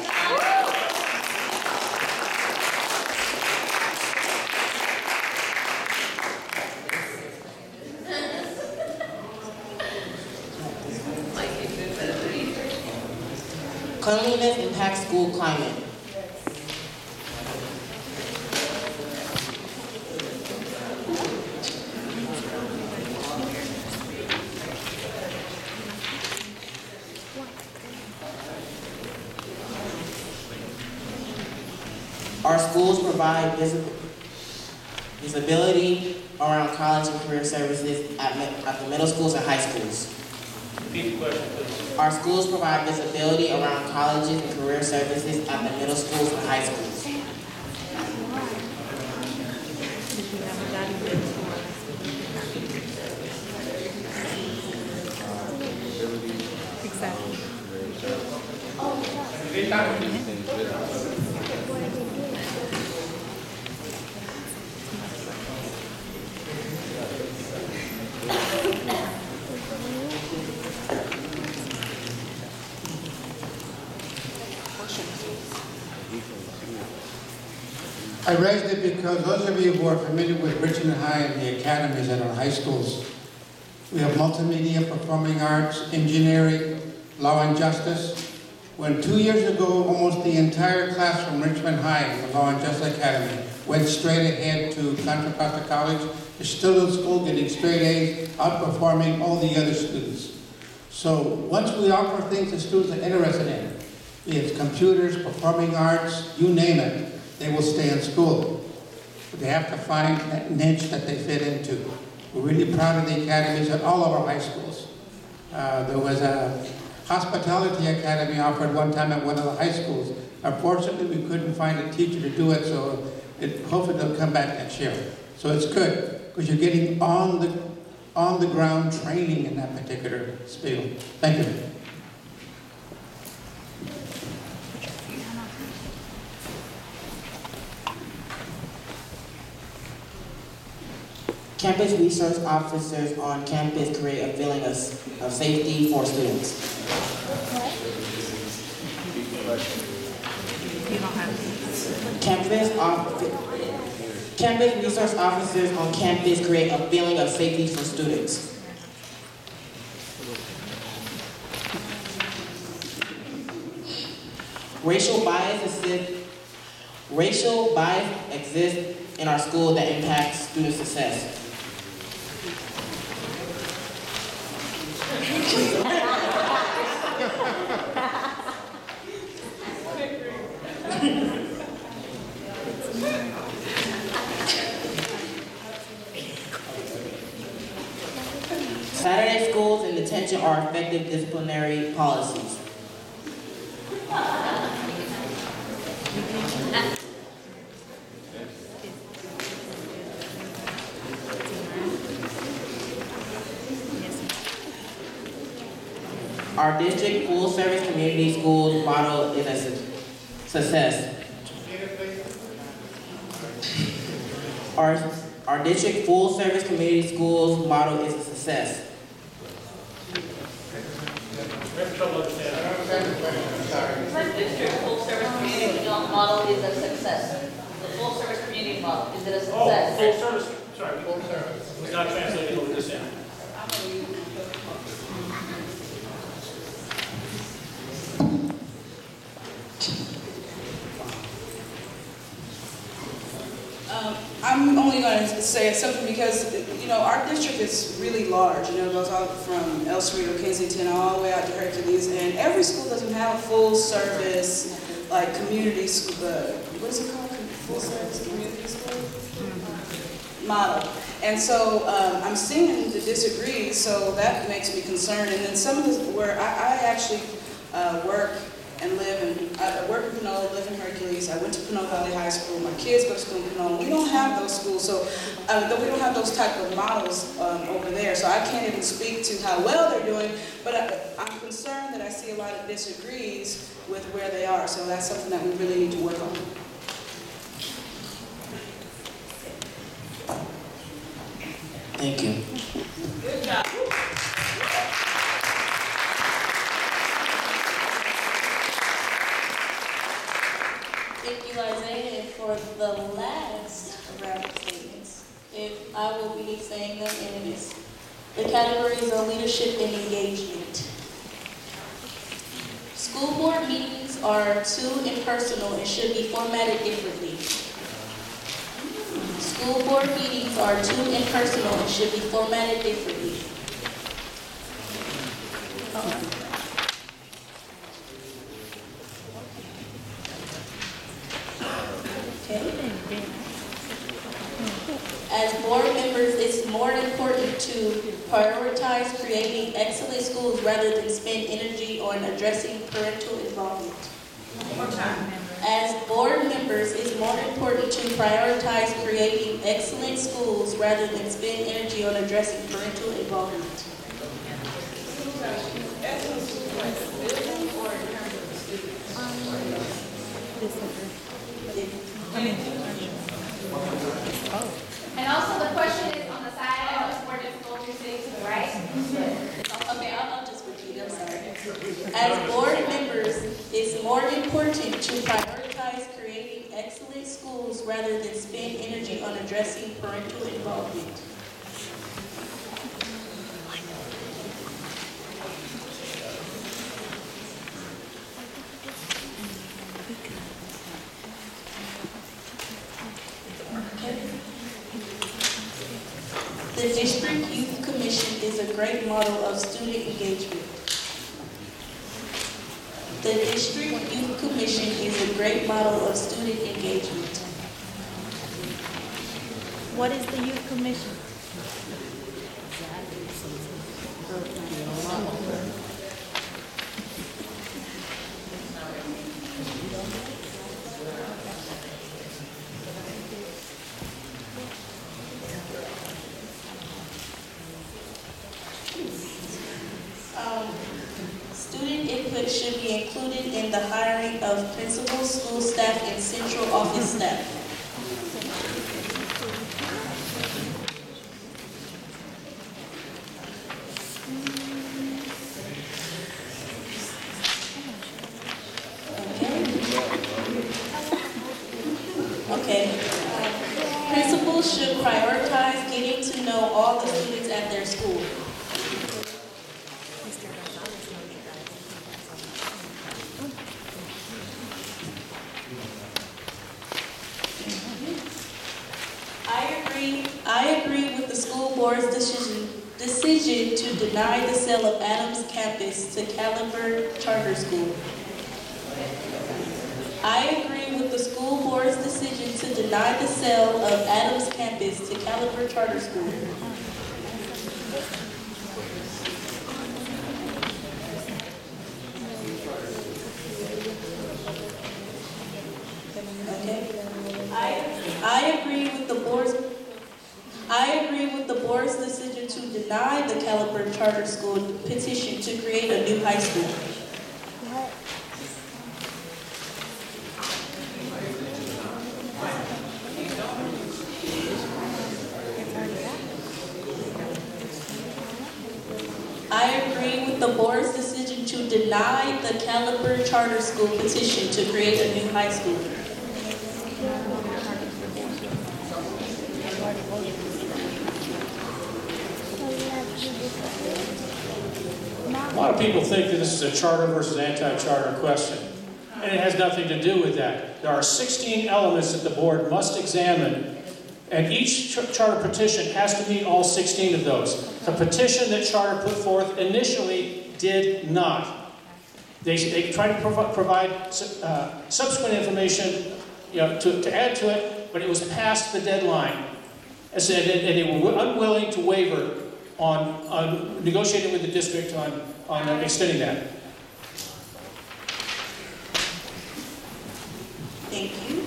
Cleanliness impacts school climate. Our schools provide visibility around college and career services at the middle schools and high schools.
Repeat the question, please.
Our schools provide visibility around colleges and career services at the middle schools and high schools.
I raised it because those of you who are familiar with Richmond High and the academies at our high schools, we have multimedia, performing arts, engineering, law and justice, When 2 years ago, almost the entire class from Richmond High, the Law and Justice Academy, went straight ahead to Contra Costa College, they're still in school getting straight A's, outperforming all the other students. So once we offer things that students are interested in, be it computers, performing arts, you name it, they will stay in school. But they have to find that niche that they fit into. We're really proud of the academies at all of our high schools. There was a hospitality academy offered one time at one of the high schools. Unfortunately, we couldn't find a teacher to do it, so hopefully they'll come back next year. So it's good, because you're getting on the ground training in that particular field. Thank you.
Campus resource officers on campus create a feeling of safety for students. Campus resource officers on campus create a feeling of safety for students. Racial bias exists in our school that impacts student success. Saturday schools and detention are effective disciplinary policies. Our district full-service community schools model is a success. Our district full-service community schools model is a success.
Our district full-service community model is a success. The full-service community model, is it a success?
Oh, full service, sorry, full service. It's not translating over this end.
I'm only going to say something because, our district is really large. It goes out from El Cerrito, Kensington, all the way out to Hercules, and every school doesn't have a full service, like community school, what is it called? Full service community school? Model. And so I'm seeing the disagrees, so that makes me concerned. And then some of this, where I actually work and live in, I work in Panola, live in Hercules. I went to Panola Valley High School. My kids go to school in Panola. We don't have those schools, so we don't have those type of models over there. So I can't even speak to how well they're doing, but I'm concerned that I see a lot of disagrees with where they are. So that's something that we really need to work on.
Thank you.
Good job.
Thank you, Ryse. And for the last round of statements, I will be saying them, and it is the categories are leadership and engagement. School board meetings are too impersonal and should be formatted differently. School board meetings are too impersonal and should be formatted differently. As board members, it's more important to prioritize creating excellent schools rather than spend energy on addressing parental involvement.
One more time.
As board members, it's more important to prioritize creating excellent schools rather than spend energy on addressing parental involvement.
And also the question is on the side, I know it's more difficult to say to the right.
Okay, I'll just repeat, I'm sorry. As board members, it's more important to prioritize creating excellent schools rather than spend energy on addressing parental involvement. The District Youth Commission is a great model of student engagement. The District Youth Commission is a great model of student engagement.
What is the Youth Commission?
Student input should be included in the hiring of principals, school staff, and central office staff. Okay. Principals should prioritize getting to know all the students at their school. I agree with the school board's decision to deny the sale of Adams campus to Caliber Charter School. I agree with the school board's decision to deny the sale of Adams campus to Caliber Charter School. Okay. I agree with the board's decision to deny the Caliber Charter School petition to create a new high school. I agree with the board's decision to deny the Caliber Charter School petition to create a new high school.
A lot of people think that this is a charter versus anti-charter question, and it has nothing to do with that. There are 16 elements that the board must examine, and each charter petition has to meet all 16 of those. The petition that charter put forth initially did not. They tried to provide subsequent information, to add to it, but it was past the deadline. And they were unwilling to waver on negotiating with the district on extending that.
Thank you.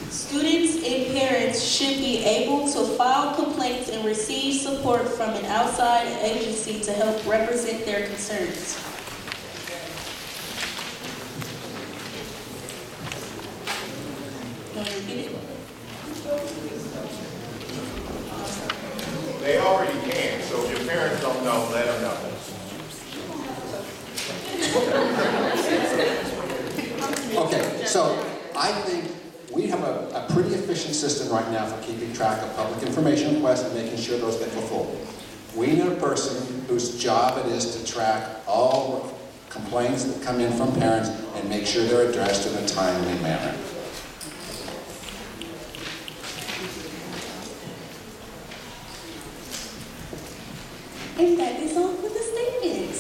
Students and parents should be able to file complaints and receive support from an outside agency to help represent their concerns. Want to repeat it?
They already can, so if your parents don't know, let them know.
Okay, so I think we have a pretty efficient system right now for keeping track of public information requests and making sure those get fulfilled. We need a person whose job it is to track all complaints that come in from parents and make sure they're addressed in a timely manner.
And that is all for the statements.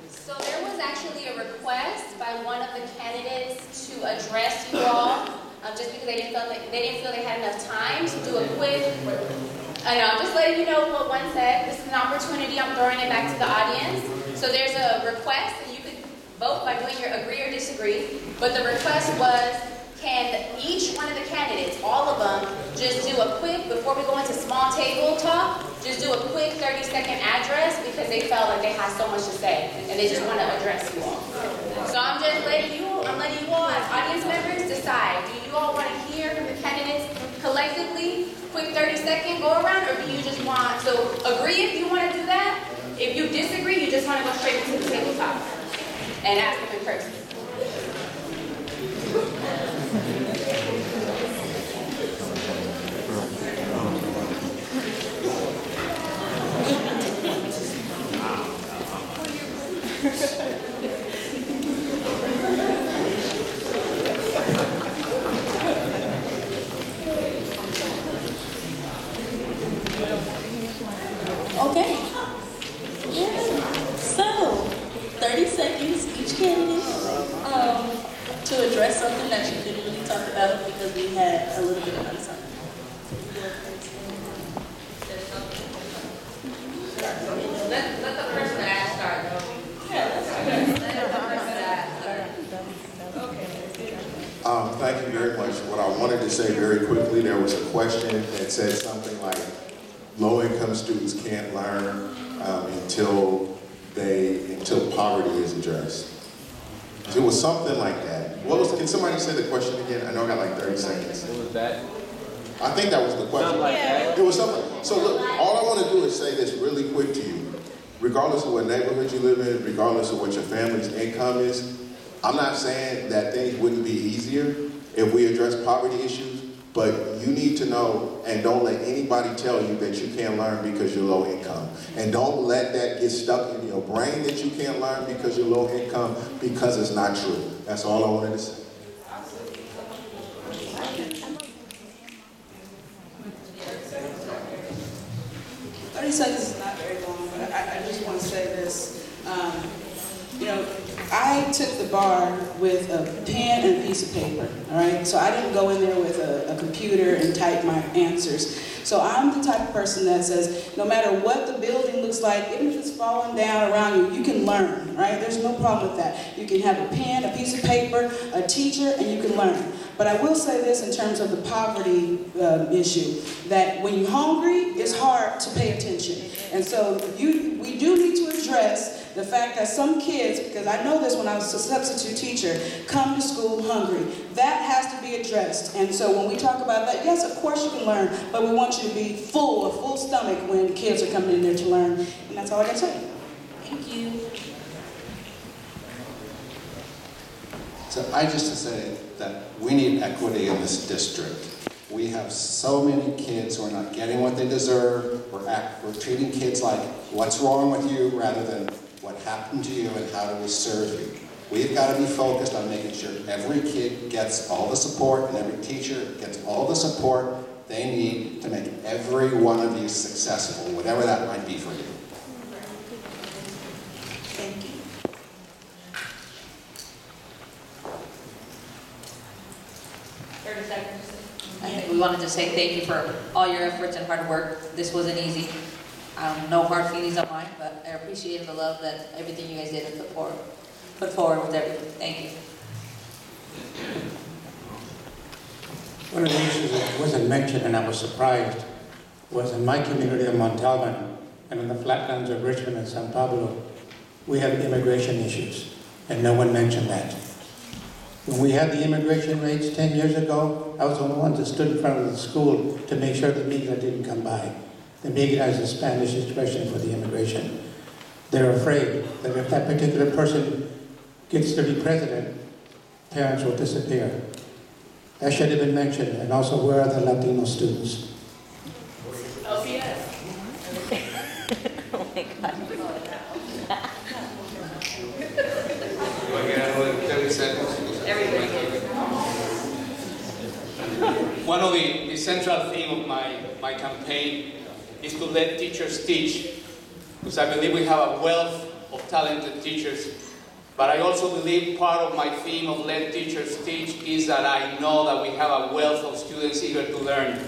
So there was actually a request by one of the candidates to address you all, just because they didn't feel they had enough time to do a quick. And I'm just letting you know what one said. This is an opportunity. I'm throwing it back to the audience. So there's a request, and you could vote by doing your agree or disagree. But the request was, can each one of the candidates, all of them, just do a quick, before we go into small table talk, just do a quick 30-second address because they felt like they had so much to say and they just want to address you all. So I'm letting you all as audience members decide. Do you all want to hear from the candidates collectively, quick 30-second go around, or do you just want, so agree if you want to do that. If you disagree, you just want to go straight to the table talk and ask them in person.
Okay. Yeah. So, 30 seconds each candidate to address something that you couldn't really talk about because we had a little bit of time.
Let the person that start.
Thank you very much. What I wanted to say very quickly, there was a question that said something like, low-income students can't learn until poverty is addressed. It was something like that. Can somebody say the question again? I know I got like 30 seconds.
What was that?
I think that was the question.
Something like that.
It was something. So look, all I want to do is say this really quick to you. Regardless of what neighborhood you live in, regardless of what your family's income is, I'm not saying that things wouldn't be easier if we address poverty issues, but you need to know, and don't let anybody tell you that you can't learn because you're low income. And don't let that get stuck in your brain that you can't learn because you're low income, because it's not true. That's all I wanted to say.
30 seconds is not very long, but I just want to say this. I took the bar with a pen and a piece of paper, all right? So I didn't go in there with a computer and type my answers. So I'm the type of person that says, no matter what the building looks like, even if it's falling down around you, you can learn, right? There's no problem with that. You can have a pen, a piece of paper, a teacher, and you can learn. But I will say this in terms of the poverty issue, that when you're hungry, it's hard to pay attention. And so we do need to address the fact that some kids, because I know this when I was a substitute teacher, come to school hungry. That has to be addressed. And so when we talk about that, yes, of course you can learn, but we want you to be full, a full stomach when kids are coming in there to learn. And that's all I got to say.
Thank you.
So I just to say that we need equity in this district. We have so many kids who are not getting what they deserve. We're treating kids like, what's wrong with you, rather than what happened to you and how do we serve you. We've got to be focused on making sure every kid gets all the support and every teacher gets all the support they need to make every one of you successful, whatever that might be for you.
Thank you.
We wanted to say thank you for all your efforts and hard work. This wasn't easy. No hard feelings on mine, but I appreciate the love that everything you guys did and put forward with everything. Thank you.
One of the issues that wasn't mentioned, and I was surprised, was in my community of Montalban and in the flatlands of Richmond and San Pablo, we have immigration issues, and no one mentioned that. When we had the immigration raids 10 years ago, I was the one that stood in front of the school to make sure the migra didn't come by. The migra is a Spanish expression for the immigration. They're afraid that if that particular person gets to be president, parents will disappear. That should have been mentioned, and also where are the Latino students?
Oh, yes.
Oh my God.
One of the central theme of my campaign is to let teachers teach, because I believe we have a wealth of talented teachers. But I also believe part of my theme of let teachers teach is that I know that we have a wealth of students eager to learn.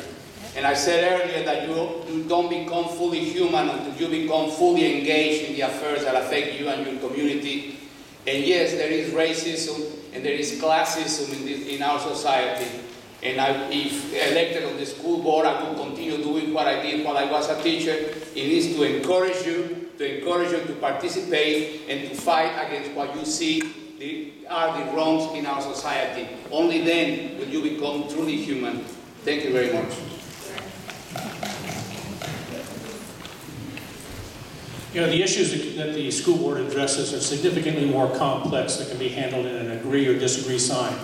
And I said earlier that you don't become fully human until you become fully engaged in the affairs that affect you and your community. And yes, there is racism and there is classism in our society. And if elected on the school board, I will continue doing what I did while I was a teacher. It is to encourage you to participate and to fight against what you see are the wrongs in our society. Only then will you become truly human. Thank you very much.
You know, the issues that the school board addresses are significantly more complex that can be handled in an agree or disagree sign.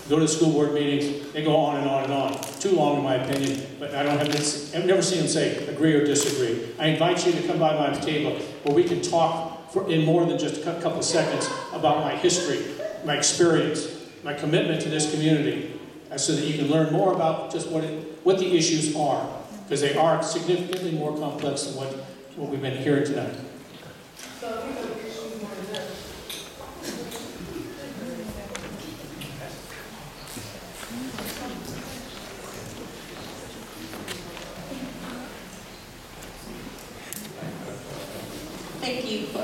Go to the school board meetings, they go on and on and on. Too long in my opinion, but I've never seen them say agree or disagree. I invite you to come by my table where we can talk in more than just a couple of seconds about my history, my experience, my commitment to this community, so that you can learn more about just what the issues are. because they are significantly more complex than what we've been hearing tonight.
Thank you for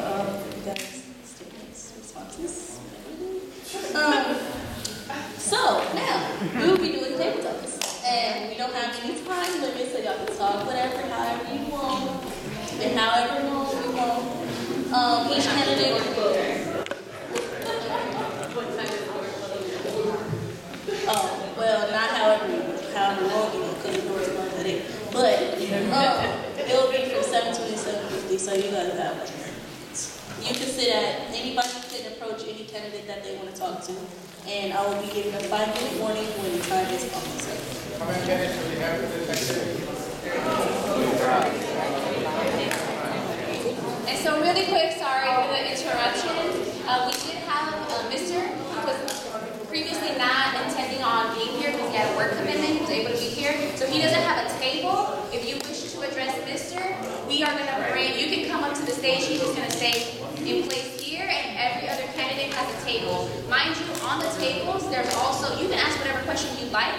you guys' statements, responses. So now we will be doing table talks, and we don't have any time limit, so y'all can talk whatever, however you want, and however long you want. Each candidate. Oh, well, not however long you want, because the door is not that it. But it will be from 7:20 to 7:50, so you guys have like. You can sit at, anybody can approach any candidate that they want to talk to, and I will be giving a 5-minute warning when the time is almost up.
How many minutes do we have for this activity?
And so really quick, sorry for the interruption. We did have Mr. who was previously not intending on being here because he had a work commitment. He was able to be here. So he doesn't have a table. If you wish to address Mr., we are going to bring, you can come up to the stage. He's just going to stay in place here, and every other candidate has a table. Mind you, on the tables, there's also, you can ask whatever question you like,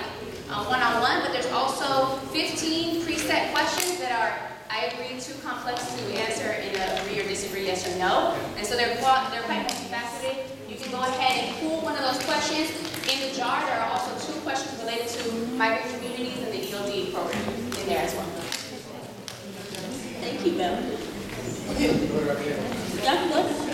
one-on-one, but there's also 15 preset questions that are, I agree, too complex to answer in a agree or disagree, yes or no. And so they're quite multifaceted. You can go ahead and pull one of those questions. In the jar, there are also 2 questions related to migrant communities and the ELD program in there as well.
Thank you, Belle. Y'all can go.